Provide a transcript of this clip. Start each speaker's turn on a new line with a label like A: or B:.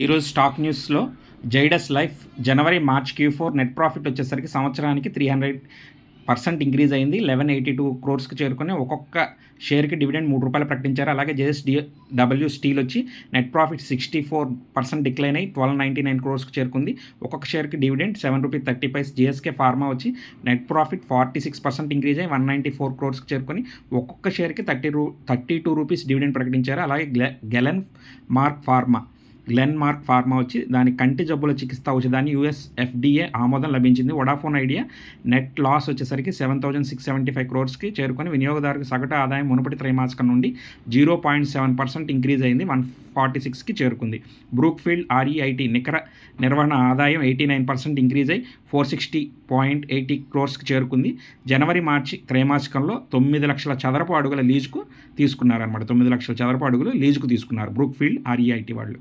A: ఈరోజు స్టాక్ న్యూస్లో జైడస్ లైఫ్ జనవరి March Q4 net profit వచ్చేసరికి సంవత్సరానికి 300% ఇంక్రీజ్ అయింది. 1182 క్రోర్స్కి చేరుకుని ఒక్కొక్క షేర్కి డివిడెండ్ ₹3 ప్రకటించారు. అలాగే JSW స్టీల్ వచ్చి నెట్ ప్రాఫిట్ 64% డిక్లైన్ అయ్యి 1299 క్రోర్స్కి చేరుకుంది. ఒక్కొక్క షేర్కి డివిడెండ్ ₹7.30. GSK ఫార్మా వచ్చి నెట్ ప్రాఫిట్ 46% ఇంక్రీజ్ అయ్యి 194 క్రోర్స్కి చేరుకొని ఒక్కొక్క షేర్కి ₹32 డివిడెండ్ ప్రకటించారు. అలాగే గ్లెన్మార్క్ ఫార్మా వచ్చి దాని కంటి జబ్బుల చికిత్స ఔషధాన్ని US FDA ఆమోదం లభించింది. వొడాఫోన్ ఐడియా నెట్ లాస్ వచ్చేసరికి 7675 క్రోర్స్కి చేరుకొని వినియోగదారుకి సగటు ఆదాయం మునుపటి త్రైమాసికం నుండి 0.7% ఇంక్రీజ్ అయింది, 146కి చేరుకుంది. బ్రూక్ఫీల్డ్ REIT నికర నిర్వహణ ఆదాయం 89% ఇంక్రీజ్ అయ్యి 460.80 క్రోర్స్కి చేరుకుంది. జనవరి మార్చి త్రైమాసికంలో 9 లక్షల చదరపు అడుగుల లీజుకు తీసుకున్నారన్నమాట. 9 లక్షల చదరపు అడుగులు లీజుకు తీసుకున్నారు బ్రూక్ఫీల్డ్ REIT వాళ్ళు.